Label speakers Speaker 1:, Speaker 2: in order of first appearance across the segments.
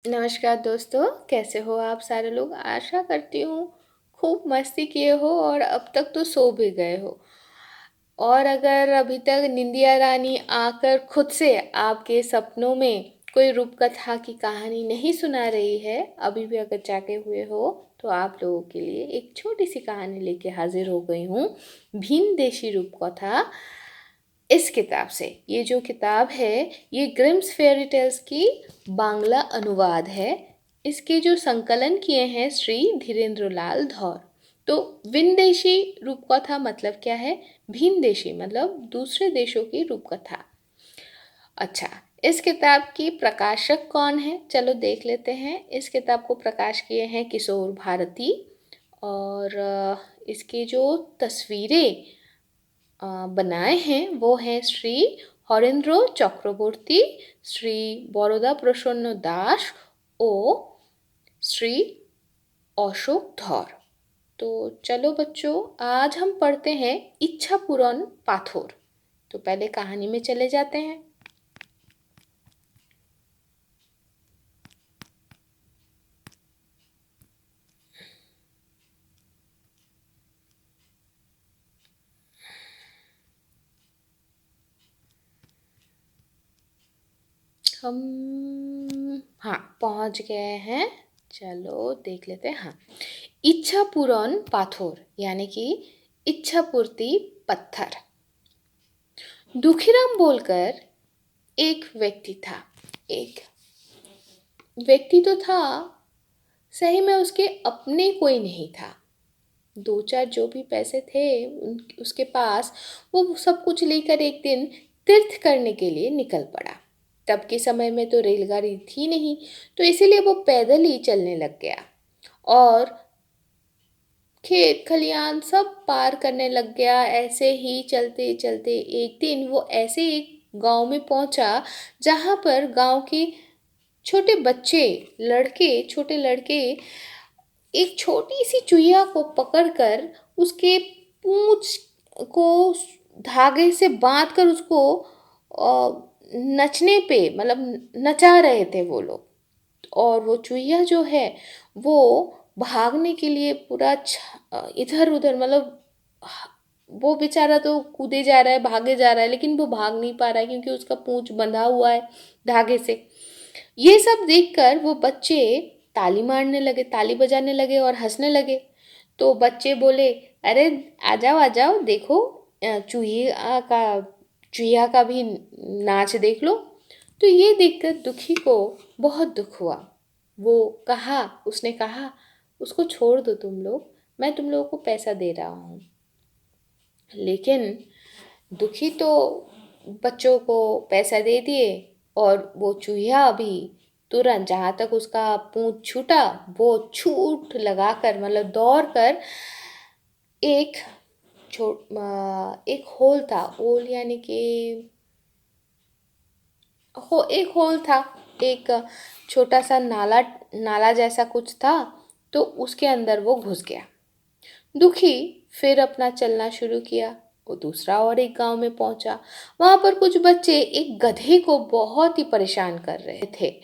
Speaker 1: नमस्कार दोस्तों, कैसे हो आप सारे लोग? आशा करती हूँ खूब मस्ती किए हो और अब तक तो सो भी गए हो। और अगर अभी तक निंदिया रानी आकर खुद से आपके सपनों में कोई रूपकथा की कहानी नहीं सुना रही है, अभी भी अगर जागे हुए हो, तो आप लोगों के लिए एक छोटी सी कहानी लेके हाजिर हो गई हूँ। भीमदेशी रूपकथा इस किताब से। ये जो किताब है, ये ग्रिम्स फेयरी टेल्स की बांग्ला अनुवाद है। इसके जो संकलन किए हैं श्री धीरेन्द्र लाल धौर। तो विनदेशी रूपकथा मतलब क्या है? भिनदेशी मतलब दूसरे देशों की रूपकथा। अच्छा, इस किताब की प्रकाशक कौन है? चलो देख लेते हैं। इस किताब को प्रकाश किए हैं किशोर भारती। और इसकी जो तस्वीरें बनाए हैं वो हैं श्री हरेंद्र चक्रवर्ती, श्री बरोदा प्रसन्न दास और श्री अशोक धर। तो चलो बच्चों, आज हम पढ़ते हैं इच्छा पूरन पाथर। तो पहले कहानी में चले जाते हैं। हम हाँ पहुंच गए हैं। चलो देख लेते हैं। हाँ, इच्छा पूरन पाथर यानी कि इच्छा पूर्ति पत्थर। दुखीराम बोलकर एक व्यक्ति था। एक व्यक्ति तो था, सही में उसके अपने कोई नहीं था। दो चार जो भी पैसे थे उसके पास, वो सब कुछ लेकर एक दिन तीर्थ करने के लिए निकल पड़ा। तब के समय में तो रेलगाड़ी थी नहीं, तो इसीलिए वो पैदल ही चलने लग गया और खेत खलियान सब पार करने लग गया। ऐसे ही चलते चलते एक दिन वो ऐसे एक गांव में पहुंचा, जहां पर गांव के छोटे बच्चे, छोटे लड़के एक छोटी सी चुहिया को पकड़कर उसके पूंछ को धागे से बांधकर उसको नचने पे मतलब नचा रहे थे वो लोग। और वो चूहिया जो है वो भागने के लिए पूरा इधर उधर मतलब वो बेचारा तो कूदे जा रहा है, भागे जा रहा है, लेकिन वो भाग नहीं पा रहा है क्योंकि उसका पूंछ बंधा हुआ है धागे से। ये सब देखकर वो बच्चे ताली मारने लगे, ताली बजाने लगे और हंसने लगे। तो बच्चे बोले, अरे आ जाओ आ जाओ, देखो चूहिया का भी नाच देख लो। तो ये देखकर दुखी को बहुत दुख हुआ। उसने कहा, उसको छोड़ दो तुम लोग, मैं तुम लोगों को पैसा दे रहा हूँ। लेकिन दुखी तो बच्चों को पैसा दे दिए और वो चूहिया भी तुरंत जहाँ तक उसका पूंछ छूटा, वो छूट लगाकर मतलब दौड़ कर एक एक होल था, होल यानी कि एक होल था, एक छोटा सा नाला नाला जैसा कुछ था। तो उसके अंदर वो घुस गया। दुखी फिर अपना चलना शुरू किया। वो दूसरा और एक गांव में पहुंचा। वहां पर कुछ बच्चे एक गधे को बहुत ही परेशान कर रहे थे।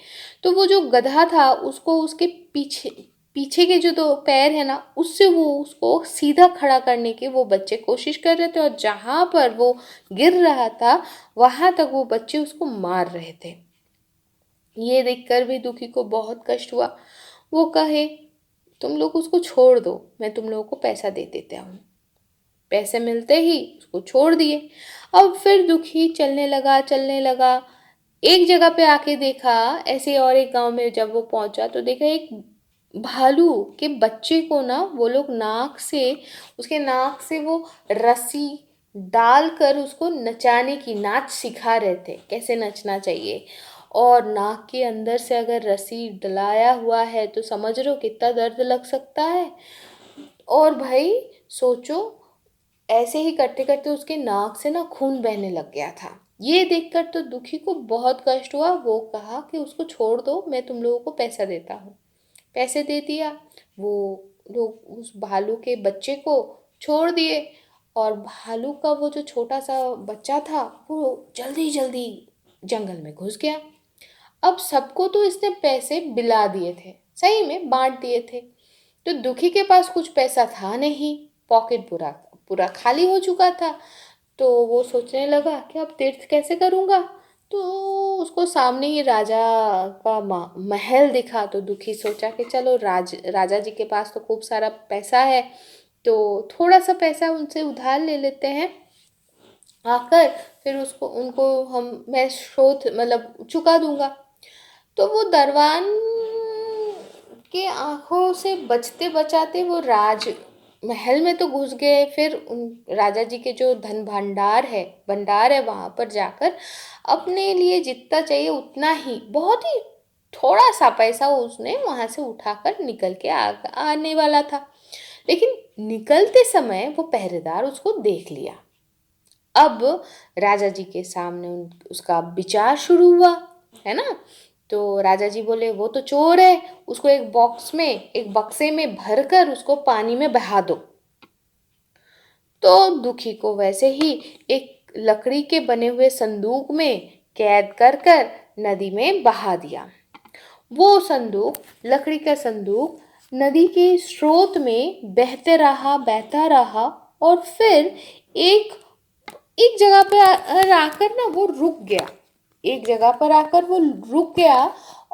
Speaker 1: तो वो जो गधा था उसको उसके पीछे पीछे के जो दो पैर है ना, उससे वो उसको सीधा खड़ा करने की वो बच्चे कोशिश कर रहे थे। और जहां पर वो गिर रहा था वहां तक वो बच्चे उसको मार रहे थे। ये देखकर भी दुखी को बहुत कष्ट हुआ। वो कहे, तुम लोग उसको छोड़ दो, मैं तुम लोगों को पैसा दे देता हूँ। पैसे मिलते ही उसको छोड़ दिए। अब फिर दुखी चलने लगा। एक जगह पे आके देखा, ऐसे और एक गांव में जब वो पहुंचा तो देखा एक भालू के बच्चे को ना वो लोग उसके नाक से वो रस्सी डालकर उसको नचाने की नाच सिखा रहे थे, कैसे नचना चाहिए। और नाक के अंदर से अगर रस्सी डलाया हुआ है तो समझ रहे हो कितना दर्द लग सकता है। और भाई सोचो, ऐसे ही करते करते उसके नाक से ना खून बहने लग गया था। ये देखकर तो दुखी को बहुत कष्ट हुआ। वो कहा कि उसको छोड़ दो, मैं तुम लोगों को पैसा देता हूँ। पैसे दे दिया। वो लोग उस भालू के बच्चे को छोड़ दिए। और भालू का वो जो छोटा सा बच्चा था वो जल्दी जल्दी जंगल में घुस गया। अब सबको तो इसने पैसे बिला दिए थे, सही में बांट दिए थे। तो दुखी के पास कुछ पैसा था नहीं, पॉकेट पूरा पूरा खाली हो चुका था। तो वो सोचने लगा कि अब तीर्थ कैसे करूँगा। तो उसको सामने ही राजा का महल दिखा। तो दुखी सोचा कि चलो राजा जी के पास तो खूब सारा पैसा है, तो थोड़ा सा पैसा उनसे उधार ले लेते हैं, आकर फिर उसको उनको मैं स्रोत मतलब चुका दूंगा। तो वो दरबान के आंखों से बचते बचाते वो राज महल में तो घुस गए। फिर उन राजा जी के जो धन भंडार है वहां पर जाकर अपने लिए जितना चाहिए उतना ही, बहुत ही थोड़ा सा पैसा उसने वहां से उठाकर निकल के आने वाला था। लेकिन निकलते समय वो पहरेदार उसको देख लिया। अब राजा जी के सामने उसका विचार शुरू हुआ, है ना। तो राजा जी बोले वो तो चोर है, उसको एक बक्से में भरकर उसको पानी में बहा दो। तो दुखी को वैसे ही एक लकड़ी के बने हुए संदूक में कैद कर कर नदी में बहा दिया। वो संदूक, लकड़ी का संदूक, नदी के स्रोत में बहता रहा और फिर एक एक जगह पर आकर ना वो रुक गया। एक जगह पर आकर वो रुक गया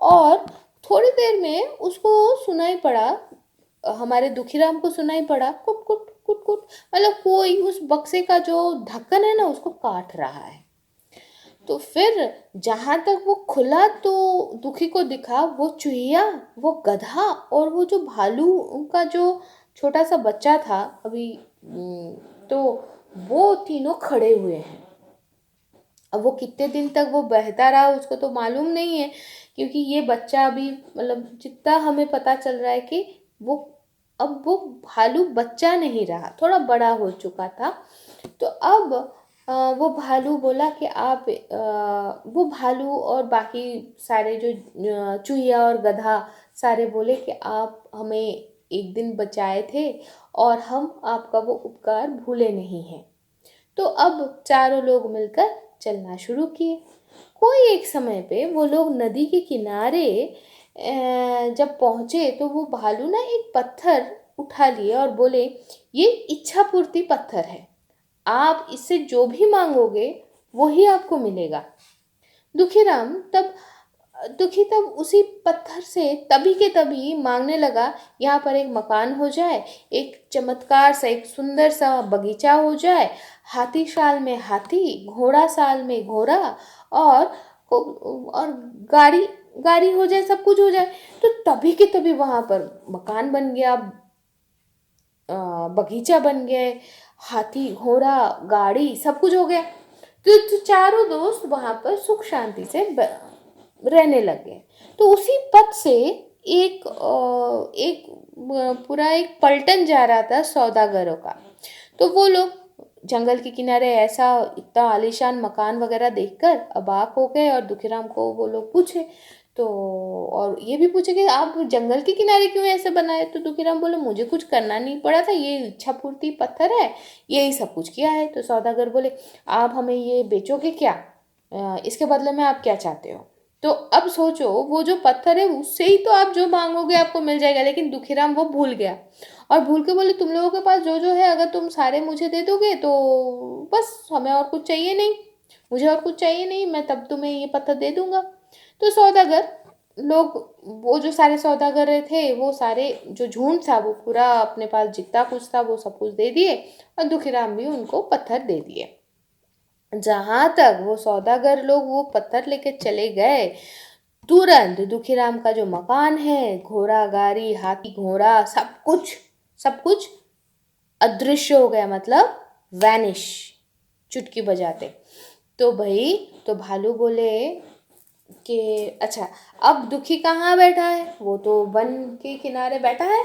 Speaker 1: और थोड़ी देर में उसको सुनाई पड़ा, हमारे दुखीराम को सुनाई पड़ा कुट कुट कुट कुट, मतलब कोई उस बक्से का जो ढक्कन है ना उसको काट रहा है। तो फिर जहां तक वो खुला तो दुखी को दिखा वो चूहिया, वो गधा और वो जो भालू का जो छोटा सा बच्चा था अभी, तो वो तीनों खड़े हुए हैं। अब वो कितने दिन तक वो बहता रहा उसको तो मालूम नहीं है, क्योंकि ये बच्चा अभी मतलब जितना हमें पता चल रहा है कि वो अब वो भालू बच्चा नहीं रहा, थोड़ा बड़ा हो चुका था। तो अब वो भालू बोला कि वो भालू और बाकी सारे जो चूहिया और गधा सारे बोले कि आप हमें एक दिन बचाए थे और हम आपका वो उपकार भूले नहीं हैं। तो अब चारों लोग मिलकर चलना शुरू किए। कोई एक समय पे वो लोग नदी के किनारे जब पहुंचे तो वो भालू ना एक पत्थर उठा लिए और बोले ये इच्छा पूर्ति पत्थर है, आप इससे जो भी मांगोगे वही आपको मिलेगा। दुखीराम तब दुखी तब उसी पत्थर से तभी के तभी मांगने लगा, यहाँ पर एक मकान हो जाए, एक चमत्कार सा एक सुंदर सा बगीचा हो जाए, हाथी शाल में हाथी, घोड़ा साल में घोड़ा, और और गाड़ी गाड़ी हो जाए, सब कुछ हो जाए। तो तभी के तभी वहां पर मकान बन गया, बगीचा बन गए, हाथी घोड़ा गाड़ी सब कुछ हो गया। तो चारों दोस्त वहां पर सुख शांति से रहने लगे। तो उसी पथ से पूरा एक पलटन जा रहा था सौदागरों का। तो वो लोग जंगल के किनारे ऐसा इतना आलीशान मकान वगैरह देखकर अबाक हो गए और दुखीराम को वो लोग पूछे, तो और ये भी पूछे कि आप जंगल के किनारे क्यों ऐसे बनाए। तो दुखीराम बोले मुझे कुछ करना नहीं पड़ा था, ये इच्छा पूर्ति पत्थर है, यही सब कुछ किया है। तो सौदागर बोले आप हमें ये बेचोगे क्या, इसके बदले में आप क्या चाहते हो। तो अब सोचो वो जो पत्थर है उससे ही तो आप जो मांगोगे आपको मिल जाएगा। लेकिन दुखीराम वो भूल गया और भूल के बोले तुम लोगों के पास जो जो है अगर तुम सारे मुझे दे दोगे तो बस हमें और कुछ चाहिए नहीं, मुझे और कुछ चाहिए नहीं, मैं तब तुम्हें ये पत्थर दे दूंगा। तो सौदागर लोग, वो जो सारे सौदागर थे वो सारे जो झुंड था वो पूरा अपने पास जितना कुछ था वो सब कुछ दे दिए और दुखीराम भी उनको पत्थर दे दिए। जहां तक वो सौदागर लोग वो पत्थर लेके चले गए, तुरंत दुखीराम का जो मकान है, घोड़ा गाड़ी हाथी घोड़ा सब कुछ अदृश्य हो गया, मतलब वैनिश, चुटकी बजाते। तो भाई तो भालू बोले कि अच्छा अब दुखी कहाँ बैठा है, वो तो वन के किनारे बैठा है,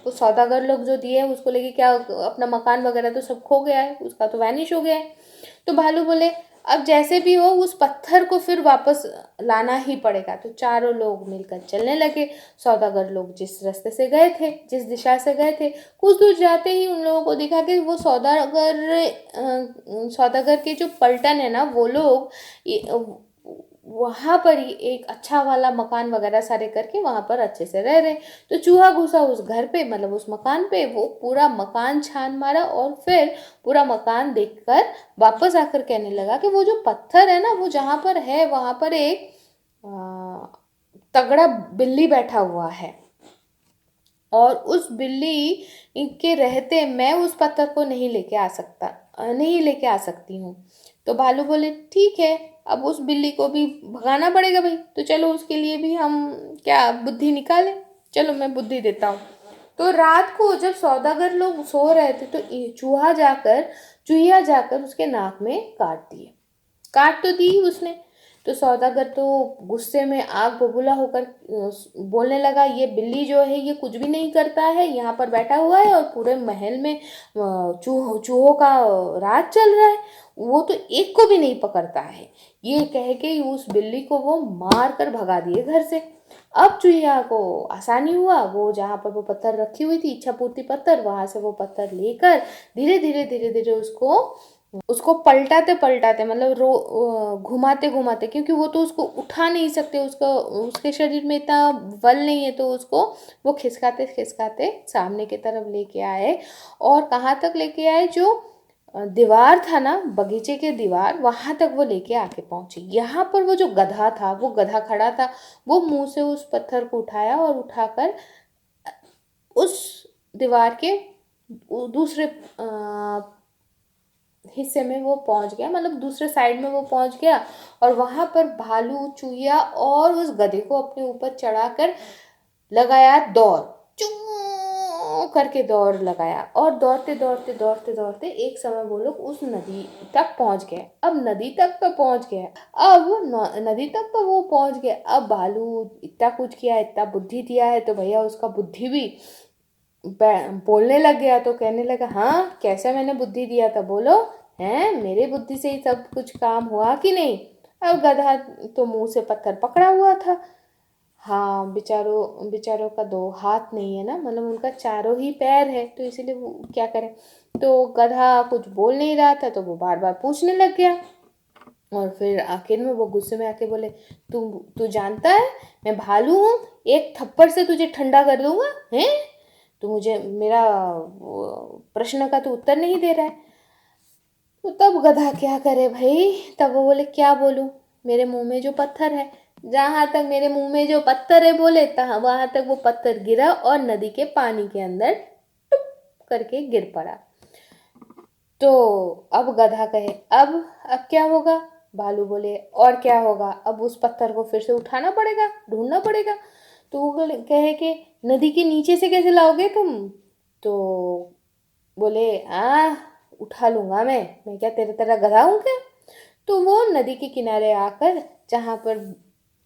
Speaker 1: तो सौदागर लोग जो दिए उसको लेके क्या अपना मकान वगैरह तो सब खो गया है, उसका तो वैनिश हो गया है। तो भालू बोले अब जैसे भी हो उस पत्थर को फिर वापस लाना ही पड़ेगा। तो चारों लोग मिलकर चलने लगे। सौदागर लोग जिस रास्ते से गए थे, जिस दिशा से गए थे, कुछ दूर जाते ही उन लोगों को दिखा कि वो सौदागर के जो पलटन है ना वो लोग वहाँ पर ही एक अच्छा वाला मकान वगैरह सारे करके वहाँ पर अच्छे से रह रहे। तो चूहा घुसा उस घर पे, मतलब उस मकान पे, वो पूरा मकान छान मारा और फिर पूरा मकान देखकर वापस आकर कहने लगा कि वो जो पत्थर है ना, वो जहाँ पर है वहाँ पर एक तगड़ा बिल्ली बैठा हुआ है, और उस बिल्ली के रहते मैं उस पत्थर को नहीं लेके आ सकता, नहीं लेके आ सकती हूँ। तो भालू बोले ठीक है, अब उस बिल्ली को भी भगाना पड़ेगा भाई, तो चलो उसके लिए भी हम क्या बुद्धि निकालें, चलो मैं बुद्धि देता हूँ। तो रात को जब सौदागर लोग सो रहे थे, तो चूहिया जाकर उसके नाक में काट तो दी उसने। तो सौदागर तो गुस्से में आग बबूला होकर बोलने लगा, ये बिल्ली जो है ये कुछ भी नहीं करता है, यहाँ पर बैठा हुआ है और पूरे महल में चूहों का राज चल रहा है, वो तो एक को भी नहीं पकड़ता है। ये कह के उस बिल्ली को वो मार कर भगा दिए घर से। अब चूहिया को आसानी हुआ, वो जहाँ पर वो पत्थर रखी हुई थी, इच्छा पूर्ति पत्थर, वहां से वो पत्थर लेकर धीरे धीरे उसको उसको पलटाते पलटाते, मतलब घुमाते घुमाते, क्योंकि वो तो उसको उठा नहीं सकते, उसको उसके शरीर में इतना बल नहीं है, तो उसको वो खिसकाते खिसकाते सामने की तरफ लेके आए। और कहाँ तक लेके आए, जो दीवार था ना, बगीचे के दीवार, वहां तक वो लेके आके पहुंचे। यहाँ पर वो जो गधा था, वो गधा खड़ा था, वो मुंह से उस पत्थर को उठाया और उठाकर उस दीवार के दूसरे हिस्से में वो पहुंच गया, मतलब दूसरे साइड में वो पहुंच गया। और वहां पर भालू, चूहिया और उस गधे को अपने ऊपर चढ़ाकर लगाया दौड़, चू करके दौड़ लगाया। और दौड़ते दौड़ते दौड़ते दौड़ते एक समय वो लोग उस नदी तक पहुंच गए। अब नदी तक तो पहुंच गए, अब नदी तक तो वो पहुंच गए। अब भालू इतना कुछ किया, इतना बुद्धि दिया है, तो भैया उसका बुद्धि भी बोलने लग गया। तो कहने लगा, हाँ कैसे मैंने बुद्धि दिया था, बोलो, हैं मेरे बुद्धि से ही सब कुछ काम हुआ कि नहीं। अब गधा तो मुंह से पत्थर पकड़ा हुआ था। हाँ, बेचारों बेचारों का दो हाथ नहीं है ना, मतलब उनका चारों ही पैर है, तो इसीलिए वो क्या करें। तो गधा कुछ बोल नहीं रहा था, तो वो बार बार पूछने लग गया। और फिर आखिर में वो गुस्से में आके बोले, तू तू जानता है मैं भालू हूँ, एक थप्पड़ से तुझे ठंडा कर दूंगा, हैं तो मुझे मेरा प्रश्न का तो उत्तर नहीं दे रहा है। तो तब गधा क्या करे भाई, तब वो बोले क्या बोलूं, मेरे मुंह में जो पत्थर है, जहां तक मेरे मुंह में जो पत्थर है बोले, तहाँ वहां तक वो पत्थर गिरा और नदी के पानी के अंदर टुप करके गिर पड़ा। तो अब गधा कहे, अब क्या होगा। भालू बोले, और क्या होगा, अब उस पत्थर को फिर से उठाना पड़ेगा, ढूंढना पड़ेगा। तो वो कहे कि नदी के नीचे से कैसे लाओगे तुम। तो बोले, उठा लूंगा मैं क्या तेरे तरह गधा हूं क्या। तो वो नदी के किनारे आकर, जहाँ पर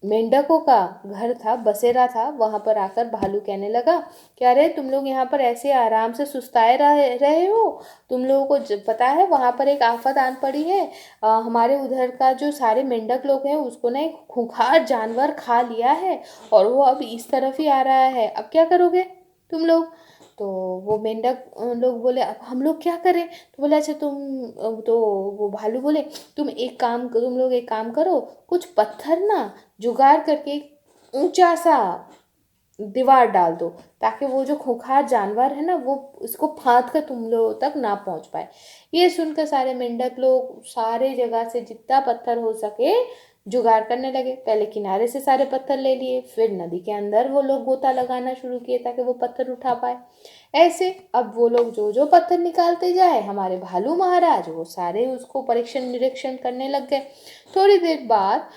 Speaker 1: मेंढकों का घर था, बसेरा था, वहां पर आकर भालू कहने लगा कि अरे तुम लोग यहाँ पर ऐसे आराम से सुस्ताए रहे हो, तुम लोगों को पता है वहां पर एक आफत आन पड़ी है। हमारे उधर का जो सारे मेंढक लोग हैं, उसको ना एक खूंखार जानवर खा लिया है, और वो अब इस तरफ ही आ रहा है, अब क्या करोगे तुम लोग। तो वो मेंढक लोग बोले, अब हम लोग क्या करें। तो बोले, अच्छा तो वो भालू बोले, तुम लोग एक काम करो, कुछ पत्थर ना जुगाड़ करके एक ऊंचा सा दीवार डाल दो, ताकि वो जो खूंखार जानवर है ना, वो इसको फांद कर तुम लोगों तक ना पहुंच पाए। ये सुनकर सारे मेंढक लोग सारे जगह से जितना पत्थर हो सके जुगाड़ करने लगे। पहले किनारे से सारे पत्थर ले लिए, फिर नदी के अंदर वो लोग गोता लगाना शुरू किए ताकि वो पत्थर उठा पाए। ऐसे अब वो लोग जो जो पत्थर निकालते जाए, हमारे भालू महाराज वो सारे उसको परीक्षण निरीक्षण करने लग गए। थोड़ी देर बाद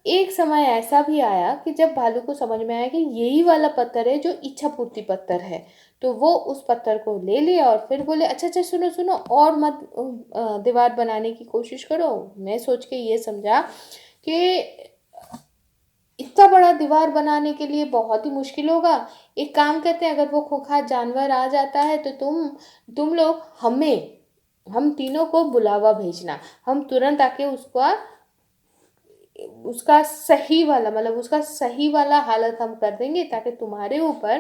Speaker 1: एक समय ऐसा भी आया कि जब भालू को समझ में आया कि यही वाला पत्थर है जो इच्छा पूर्ति पत्थर है। तो वो उस पत्थर को ले लिया और फिर बोले, अच्छा अच्छा सुनो सुनो, और मत दीवार बनाने की कोशिश करो। मैं सोच के ये समझा कि इतना बड़ा दीवार बनाने के लिए बहुत ही मुश्किल होगा। एक काम करते हैं, अगर वो खूंखार जानवर आ जाता है, तो तुम लोग हम तीनों को बुलावा भेजना, हम तुरंत आके उसका उसका सही वाला, मतलब उसका सही वाला हालत हम कर देंगे, ताकि तुम्हारे ऊपर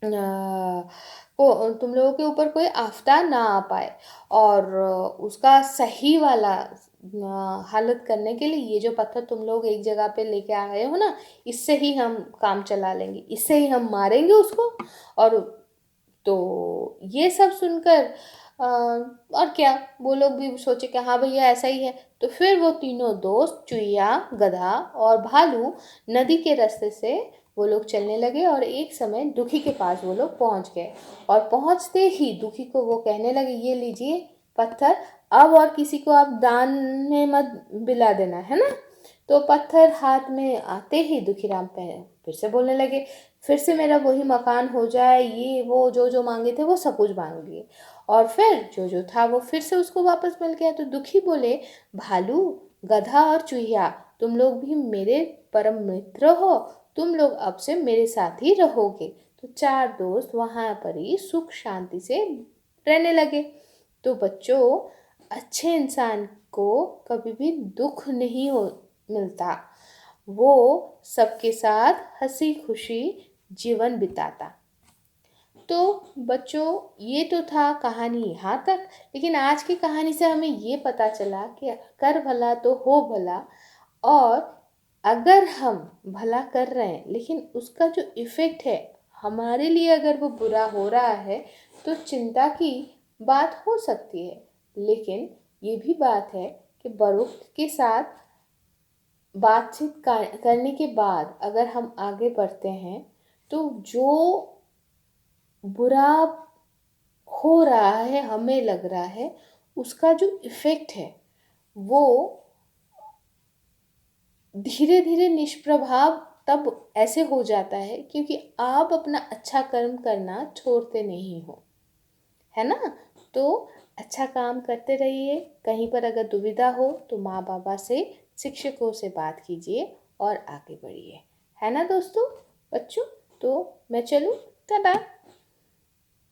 Speaker 1: को तुम लोगों के ऊपर कोई आफता ना आ पाए। और उसका सही वाला हालत करने के लिए ये जो पत्थर तुम लोग एक जगह पे लेके आ गए हो ना, इससे ही हम काम चला लेंगे, इससे ही हम मारेंगे उसको। और तो ये सब सुनकर और क्या, वो लोग भी सोचे कि हाँ भैया ऐसा ही है। तो फिर वो तीनों दोस्त चुईया, गधा और भालू नदी के रास्ते से वो लोग चलने लगे और एक समय दुखी के पास वो लोग पहुंच गए। और पहुंचते ही दुखी को वो कहने लगे, ये लीजिए पत्थर, अब और किसी को आप दान में मत बिला देना, है ना। तो पत्थर हाथ में आते ही दुखीराम फिर से बोलने लगे, फिर से मेरा वही मकान हो जाए, ये वो जो जो मांगे थे वो सब कुछ मांग लिए। और फिर जो जो था वो फिर से उसको वापस मिल गया। तो दुखी बोले, भालू, गधा और चूहिया, तुम लोग भी मेरे परम मित्र हो, तुम लोग अब से मेरे साथ ही रहोगे। तो चार दोस्त वहाँ पर ही सुख शांति से रहने लगे। तो बच्चों, अच्छे इंसान को कभी भी दुख नहीं हो मिलता, वो सबके साथ हंसी खुशी जीवन बिताता। तो बच्चों, ये तो था कहानी यहाँ तक। लेकिन आज की कहानी से हमें ये पता चला कि कर भला तो हो भला। और अगर हम भला कर रहे हैं लेकिन उसका जो इफ़ेक्ट है हमारे लिए अगर वो बुरा हो रहा है, तो चिंता की बात हो सकती है। लेकिन ये भी बात है कि बड़ों के साथ बातचीत करने के बाद अगर हम आगे बढ़ते हैं, तो जो बुरा हो रहा है, हमें लग रहा है, उसका जो इफ़ेक्ट है वो धीरे धीरे निष्प्रभाव तब ऐसे हो जाता है क्योंकि आप अपना अच्छा कर्म करना छोड़ते नहीं हो, है ना। तो अच्छा काम करते रहिए। कहीं पर अगर दुविधा हो तो माँ बाबा से, शिक्षकों से बात कीजिए और आगे बढ़िए, है ना दोस्तों, बच्चों। तो मैं चलूँ, टाटा।